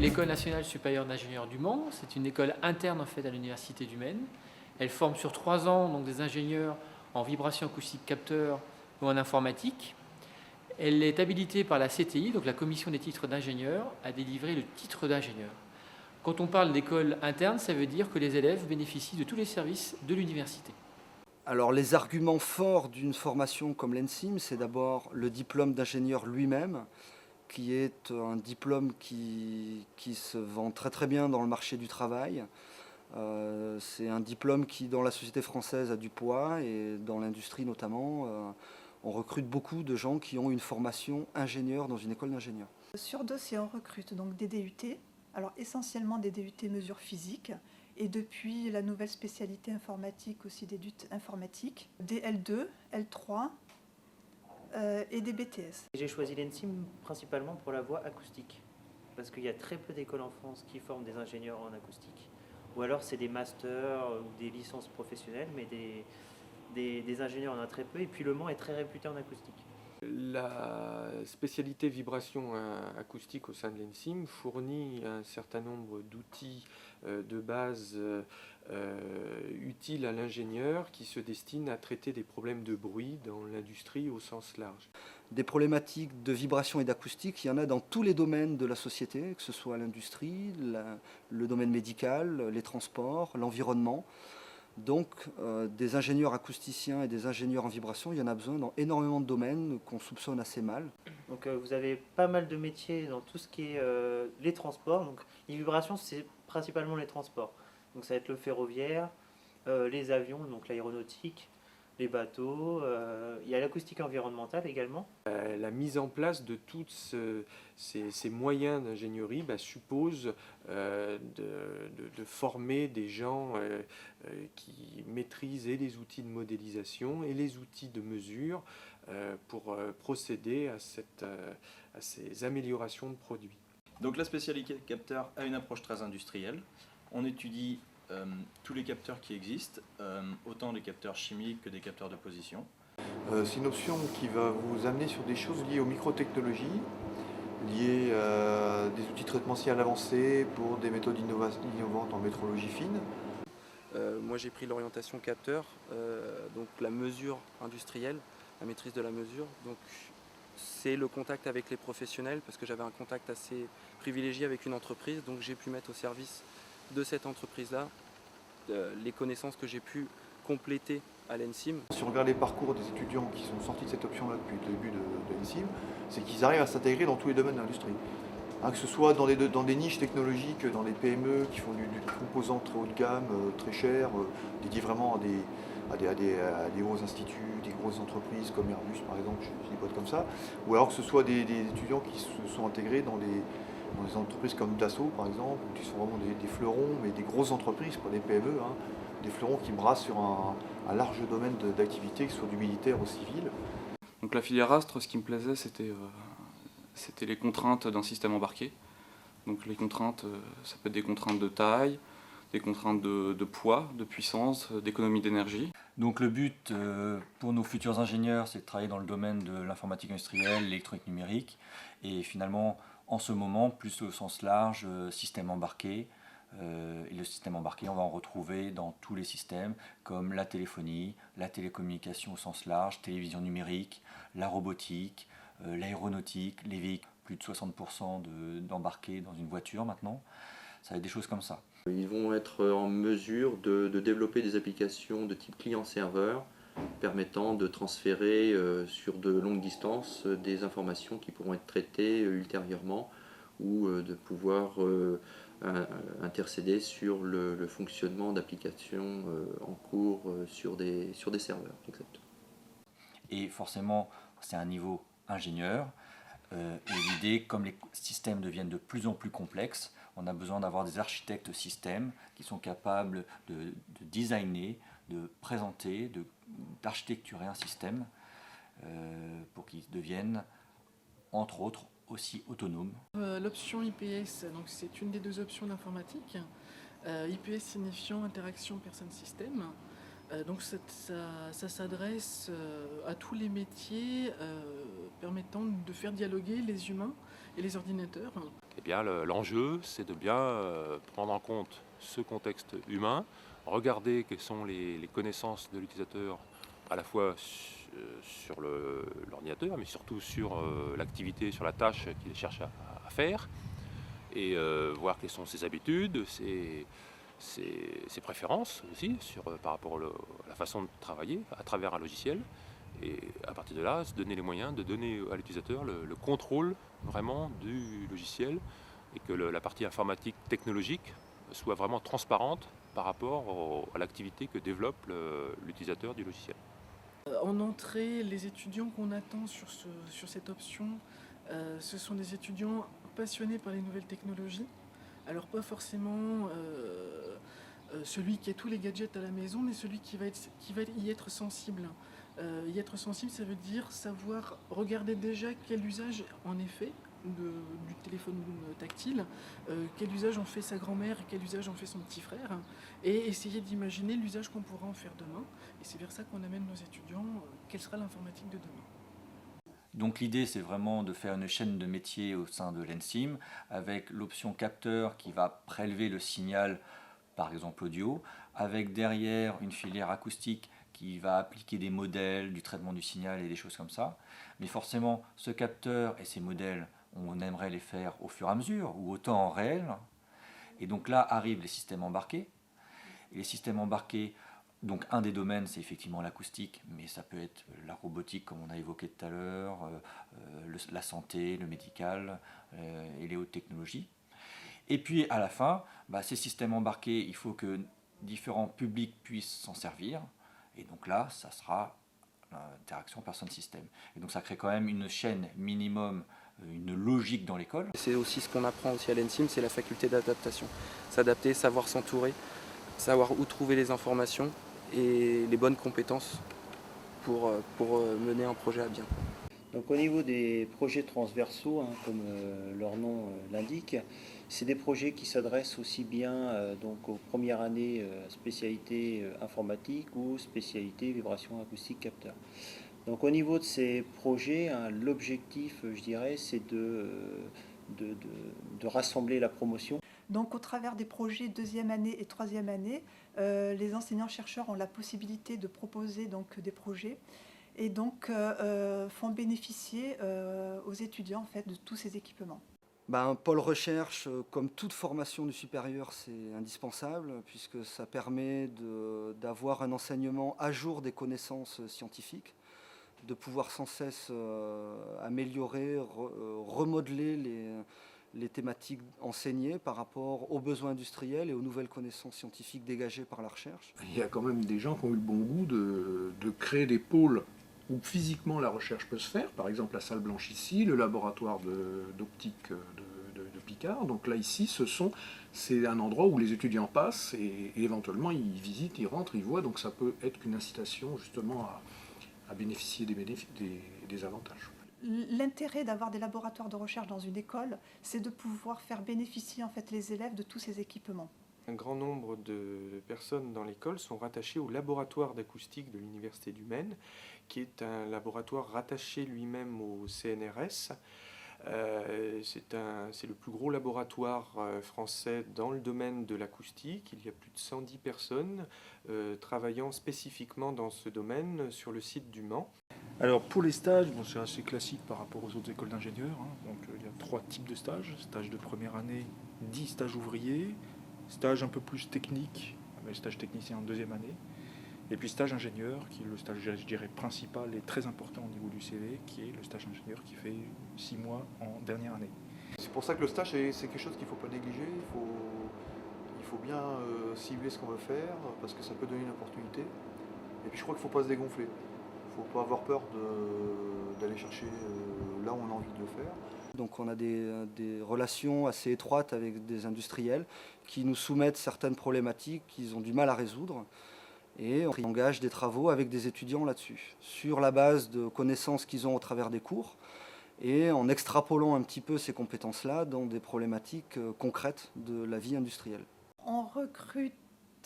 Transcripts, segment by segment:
l'École nationale supérieure d'ingénieurs du Mans. C'est une école interne en fait à l'Université du Maine. Elle forme sur 3 ans donc, des ingénieurs en vibration acoustique capteur ou en informatique. Elle est habilitée par la CTI, donc la Commission des titres d'ingénieur, à délivrer le titre d'ingénieur. Quand on parle d'école interne, ça veut dire que les élèves bénéficient de tous les services de l'université. Alors les arguments forts d'une formation comme l'ENSIM, c'est d'abord le diplôme d'ingénieur lui-même, qui est un diplôme qui se vend très très bien dans le marché du travail. C'est un diplôme qui, dans la société française, a du poids et dans l'industrie notamment, on recrute beaucoup de gens qui ont une formation ingénieur dans une école d'ingénieur. Sur dossier, on recrute donc des DUT, alors essentiellement des DUT mesures physiques, et depuis la nouvelle spécialité informatique aussi des DUT informatiques, des L2, L3 et des BTS. J'ai choisi l'ENSIM principalement pour la voie acoustique, parce qu'il y a très peu d'écoles en France qui forment des ingénieurs en acoustique. Ou alors c'est des masters ou des licences professionnelles, mais des ingénieurs on en a très peu, et puis Le Mans est très réputé en acoustique. La spécialité vibration acoustique au sein de l'ENSIM fournit un certain nombre d'outils de base utiles à l'ingénieur qui se destinent à traiter des problèmes de bruit dans l'industrie au sens large. Des problématiques de vibration et d'acoustique, il y en a dans tous les domaines de la société, que ce soit l'industrie, le domaine médical, les transports, l'environnement. Donc des ingénieurs acousticiens et des ingénieurs en vibration, il y en a besoin dans énormément de domaines qu'on soupçonne assez mal. Donc vous avez pas mal de métiers dans tout ce qui est les transports. Donc les vibrations, c'est principalement les transports. Donc ça va être le ferroviaire, les avions, donc l'aéronautique, les bateaux. Il y a l'acoustique environnementale également. La mise en place de tous ces moyens d'ingénierie suppose de former des gens qui maîtrisent et les outils de modélisation et les outils de mesure pour procéder à ces améliorations de produits. Donc la spécialité capteur a une approche très industrielle. On étudie tous les capteurs qui existent, autant les capteurs chimiques que des capteurs de position. C'est une option qui va vous amener sur des choses liées aux microtechnologies, liées à des outils de traitement signal avancés pour des méthodes innovantes en métrologie fine. Moi j'ai pris l'orientation capteur, donc la mesure industrielle, la maîtrise de la mesure. Donc c'est le contact avec les professionnels parce que j'avais un contact assez privilégié avec une entreprise, donc j'ai pu mettre au service de cette entreprise-là les connaissances que j'ai pu compléter à l'ENSIM. Si on regarde les parcours des étudiants qui sont sortis de cette option-là depuis le début de l'ENSIM, c'est qu'ils arrivent à s'intégrer dans tous les domaines de l'industrie. Que ce soit dans des niches technologiques, dans des PME qui font du composant très haut de gamme, très cher, dédié vraiment à des gros instituts, des grosses entreprises comme Airbus par exemple, je dis boîtes comme ça, ou alors que ce soit des étudiants qui se sont intégrés dans des entreprises comme Dassault par exemple, qui sont vraiment des fleurons, mais des grosses entreprises, pas des PME, des fleurons qui brassent sur un large domaine d'activité, que ce soit du militaire au civil. Donc la filière Astre, ce qui me plaisait, c'était les contraintes d'un système embarqué. Donc les contraintes, ça peut être des contraintes de taille, des contraintes de poids, de puissance, d'économie d'énergie. Donc le but pour nos futurs ingénieurs, c'est de travailler dans le domaine de l'informatique industrielle, l'électronique numérique, et finalement, en ce moment, plus au sens large, système embarqué. Et le système embarqué, on va en retrouver dans tous les systèmes, comme la téléphonie, la télécommunication au sens large, télévision numérique, la robotique, l'aéronautique, les véhicules, plus de 60% d'embarqués dans une voiture maintenant. Ça va être des choses comme ça. Ils vont être en mesure de développer des applications de type client-serveur permettant de transférer sur de longues distances des informations qui pourront être traitées ultérieurement ou de pouvoir intercéder sur le fonctionnement d'applications en cours sur des serveurs. Exactement. Et forcément, c'est un niveau ingénieur. Et l'idée, comme les systèmes deviennent de plus en plus complexes, on a besoin d'avoir des architectes systèmes qui sont capables de designer, de présenter, d'architecturer un système pour qu'il devienne, entre autres, aussi autonome. L'option IPS, donc c'est une des deux options d'informatique. IPS signifiant interaction personne-système. Donc ça s'adresse à tous les métiers permettant de faire dialoguer les humains et les ordinateurs. Eh bien, l'enjeu, c'est de bien prendre en compte ce contexte humain, regarder quelles sont les connaissances de l'utilisateur à la fois sur l'ordinateur, mais surtout sur l'activité, sur la tâche qu'il cherche à faire, et voir quelles sont ses habitudes, ses préférences aussi par rapport à la façon de travailler à travers un logiciel. Et à partir de là, se donner les moyens de donner à l'utilisateur le contrôle vraiment du logiciel et que la partie informatique technologique soit vraiment transparente par rapport à l'activité que développe l'utilisateur du logiciel. En entrée, les étudiants qu'on attend sur cette option, ce sont des étudiants passionnés par les nouvelles technologies. Alors pas forcément celui qui a tous les gadgets à la maison, mais celui qui va y être sensible. Y être sensible, ça veut dire savoir regarder déjà quel usage en effet du téléphone tactile, quel usage en fait sa grand-mère, quel usage en fait son petit frère, et essayer d'imaginer l'usage qu'on pourra en faire demain. Et c'est vers ça qu'on amène nos étudiants, quelle sera l'informatique de demain. Donc l'idée, c'est vraiment de faire une chaîne de métiers au sein de l'ENSIM, avec l'option capteur qui va prélever le signal, par exemple audio, avec derrière une filière acoustique qui va appliquer des modèles, du traitement du signal et des choses comme ça. Mais forcément, ce capteur et ces modèles, on aimerait les faire au fur et à mesure, ou au temps réel. Et donc là arrivent les systèmes embarqués. Et les systèmes embarqués, donc un des domaines, c'est effectivement l'acoustique, mais ça peut être la robotique, comme on a évoqué tout à l'heure, la santé, le médical et les hautes technologies. Et puis à la fin, ces systèmes embarqués, il faut que différents publics puissent s'en servir. Et donc là, ça sera l'interaction personne-système. Et donc ça crée quand même une chaîne minimum, une logique dans l'école. C'est aussi ce qu'on apprend aussi à l'ENSIM, c'est la faculté d'adaptation. S'adapter, savoir s'entourer, savoir où trouver les informations et les bonnes compétences pour mener un projet à bien. Donc au niveau des projets transversaux, comme leur nom l'indique, c'est des projets qui s'adressent aussi bien donc aux premières années spécialité informatique ou spécialité vibration acoustique capteur. Donc au niveau de ces projets, l'objectif, je dirais, c'est de rassembler la promotion. Donc au travers des projets deuxième année et troisième année, les enseignants-chercheurs ont la possibilité de proposer donc des projets et donc font bénéficier aux étudiants en fait, de tous ces équipements. Un pôle recherche, comme toute formation du supérieur, c'est indispensable puisque ça permet d'avoir un enseignement à jour des connaissances scientifiques, de pouvoir sans cesse améliorer, remodeler les thématiques enseignées par rapport aux besoins industriels et aux nouvelles connaissances scientifiques dégagées par la recherche. Il y a quand même des gens qui ont eu le bon goût de créer des pôles où physiquement la recherche peut se faire, par exemple la salle blanche ici, le laboratoire d'optique de Picard. Donc là ici, c'est un endroit où les étudiants passent et éventuellement ils visitent, ils rentrent, ils voient, donc ça peut être qu'une incitation justement à bénéficier des avantages. L'intérêt d'avoir des laboratoires de recherche dans une école, c'est de pouvoir faire bénéficier en fait, les élèves de tous ces équipements. Un grand nombre de personnes dans l'école sont rattachées au laboratoire d'acoustique de l'Université du Maine, qui est un laboratoire rattaché lui-même au CNRS. C'est le plus gros laboratoire français dans le domaine de l'acoustique. Il y a plus de 110 personnes travaillant spécifiquement dans ce domaine sur le site du Mans. Alors pour les stages, c'est assez classique par rapport aux autres écoles d'ingénieurs. Donc il y a 3 types de stages. Stage de première année, 10 stages ouvriers. Stage un peu plus technique, avec stage technicien en deuxième année. Et puis stage ingénieur, qui est le stage, je dirais, principal et très important au niveau du CV, qui est le stage ingénieur qui fait 6 mois en dernière année. C'est pour ça que le stage, c'est quelque chose qu'il ne faut pas négliger. Il faut bien cibler ce qu'on veut faire, parce que ça peut donner une opportunité. Et puis je crois qu'il ne faut pas se dégonfler. Il ne faut pas avoir peur d'aller chercher là où on a envie de le faire. Donc on a des relations assez étroites avec des industriels qui nous soumettent certaines problématiques qu'ils ont du mal à résoudre. Et on engage des travaux avec des étudiants là-dessus, sur la base de connaissances qu'ils ont au travers des cours, et en extrapolant un petit peu ces compétences-là dans des problématiques concrètes de la vie industrielle. On recrute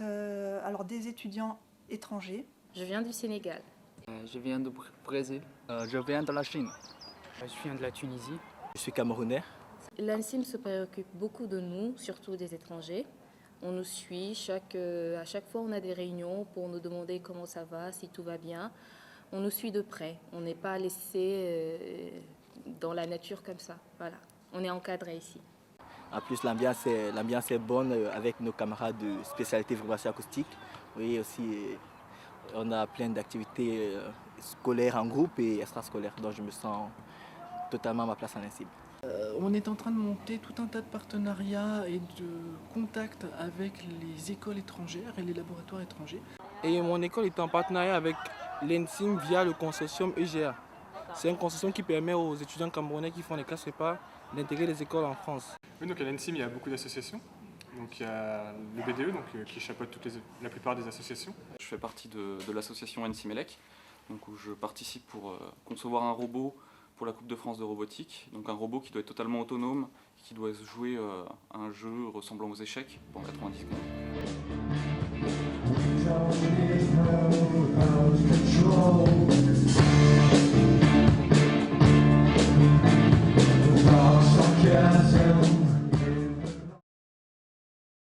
alors des étudiants étrangers. Je viens du Sénégal. Je viens du Brésil. Je viens de la Chine. Je viens de la Tunisie. Je suis camerounais. L'ANSIM se préoccupe beaucoup de nous, surtout des étrangers. On nous suit, à chaque fois on a des réunions pour nous demander comment ça va, si tout va bien. On nous suit de près, on n'est pas laissé dans la nature comme ça. Voilà. On est encadré ici. En plus, l'ambiance est bonne avec nos camarades de spécialité vibration acoustique. Oui, aussi, on a plein d'activités scolaires en groupe et extrascolaires, donc je me sens totalement à ma place en l'ANSIM. On est en train de monter tout un tas de partenariats et de contacts avec les écoles étrangères et les laboratoires étrangers. Et mon école est en partenariat avec l'ENSIM via le consortium EGA. C'est un consortium qui permet aux étudiants camerounais qui font les classes prépa d'intégrer les écoles en France. Oui, donc à l'ENSIM, il y a beaucoup d'associations. Donc il y a le BDE qui chapeaute la plupart des associations. Je fais partie de l'association NSIMELEC, donc où je participe pour concevoir un robot pour la Coupe de France de robotique. Donc un robot qui doit être totalement autonome, qui doit jouer à un jeu ressemblant aux échecs pendant 90 secondes.